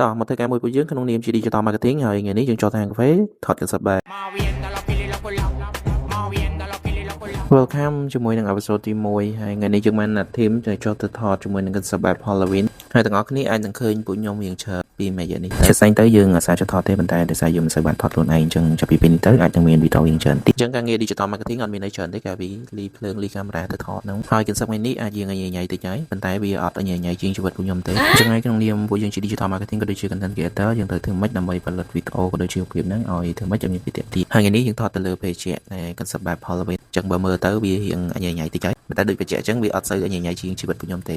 តមកធ្វើការមួយពួកយើងក្នុងនាមជា Digital Marketing ហើយថ្ងៃនេះយើងចូលទៅហាងកាហ្វេថត concept បែប Welcome ជាមួយនឹង episode ទី1ហើយថ្ងៃនេះយើងបានណាត់ team ទៅចូលទៅថតជាមួយនឹង concept បែប Halloween ហើយទាំងអស់គ្នាអាចនឹងឃើញពួកខ្ញុំរៀងច្រើនពីមួយរយៈនេះជាស្អែកទៅយើងអាសាចូលថតទេប៉ុន្តែដោយសារយើងមិនសូវបានថតខ្លួនឯងអញ្ចឹងចាប់ពីពេលនេះទៅអាចនឹងមានវីដេអូរៀងច្រើនតិចអញ្ចឹងការងារ Digital Marketing អត់មានអីច្រើនទេកាលពីលីភ្លើងលីកាមេរ៉ាទៅថតហ្នឹងហើយ concept ថ្ងៃនេះអាចយើងញ៉ៃតិចហើយប៉ុន្តែវាអត់ញ៉ៃជាងជីវិតពួកខ្ញុំទេអញ្ចឹងហើយក្នុងនាមពួកយើងជា Digital Marketing ក៏ដូចជា content creator យើងត្រូវធ្វើម៉េចដើម្បីផលិតវីដេអូក៏ដូចជាគ្លីបហ្នឹងឲ្យធ្វើម៉េចឲ្យមានពីទីហើយថ្ងៃនេះយើងថតទៅលើ page នៃ concept បែប Halloween អញ្ចឹងបើមើលទៅវារៀងញ៉ៃតិចហើយតែដូចបច្ចៈអញ្ចឹងវាអត់សូវញ៉ៃជាងជីវិតពួកខ្ញុំទេ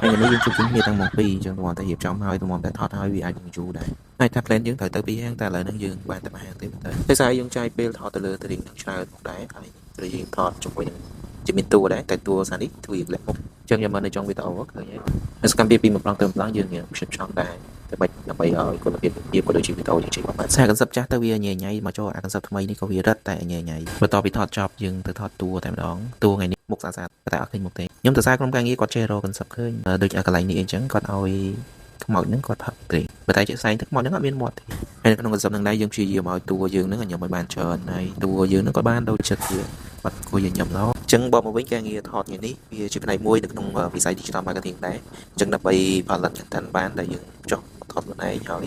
ហើយថ្ងៃនេះយើងជួបជុំគ្នាទាំងមកពីរអញ្ចឹងtôiតែរៀបចំហើយtôiតែថតហើយវាអាចនឹងយូរដែរហើយថា plan យើងត្រូវទៅពីហាងតែឥឡូវហ្នឹងយើងបានតែមកហាងទេប៉ុន្តែដោយសារយើងចាយពេលថតទៅលើទៅរៀងនឹងច្រើនផងដែរហើយត្រូវយើងថតជាមួយនឹងជាមានតួដែរតែតួសានេះធ្វើរៀងលក្ខមុខអញ្ចឹងខ្ញុំមើលនៅtrongវីដេអូឃើញហើយហើយសកម្មភាពពីម្ដងទៅម្ដងយើងផ្សិតឆ្លងដែរតែបាច់ដើម្បីឲ្យគុណភាពក៏ដូចជាវីដេអូយើងចេញមកបានសារ concept ចាស់ទៅវាញ៉ៃមកចូលអា concept ថ្មីនេះក៏វារឹតតែញ៉ៃបន្ទាប់ពីថតចប់យើងទៅថតតួតែម្ដងតួថ្ងៃនេះមុខស្អាតតែអត់ឃើញមុខទេខ្ញុំទៅសារក្រុមការងារគាត់ចេះរក concept ឃើញដូចកន្លែងនេះអញ្ចឹងគាត់ឲ្យខ្មោចហ្នឹងគាត់ផឹកទេបើតែជាផ្សេងទឹកខ្មោចហ្នឹងអត់មានមាត់ទេហើយនៅក្នុង concept ហ្នឹងដែរយើងព្យាយាមឲ្យតួយើងហ្នឹងញ៉ាំឲ្យបានច្រើនហើយតួយើងហ្នឹងក៏បានដូចចិត្តវាបាត់គួរយើងញ៉ាំឡោអញ្ចឹងបើមកវិញការងារថតថ្ងៃនេះវាជាផ្នែកមួយនៅក្នុងវិស័យ Digital Marketing ដែរអញ្ចឹងដើម្បីផលិត content បានដែលយើងចុះថតខ្លួនឯងហើយ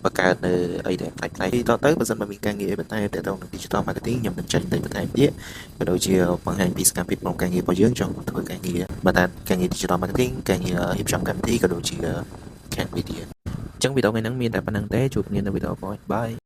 បង្កើតនៅអីដែលផ្នែកផ្នែកទៅបើសិនបើមានការងារបន្តែទៅនឹង Digital Marketing ខ្ញុំនឹងចេញទៅបន្ថែមទៀតក៏ដូចជាបង្ហាញពីសកម្មភាពក្នុងការងាររបស់យើងចង់ធ្វើការងារបើតែការងារ Digital Marketing ការងាររៀបចំកម្មវិធីក៏ដូចជា Can Media អញ្ចឹងវីដេអូថ្ងៃហ្នឹងមានតែប៉ុណ្្នឹងទេជួបគ្នានៅវីដេអូក្រោយបាយ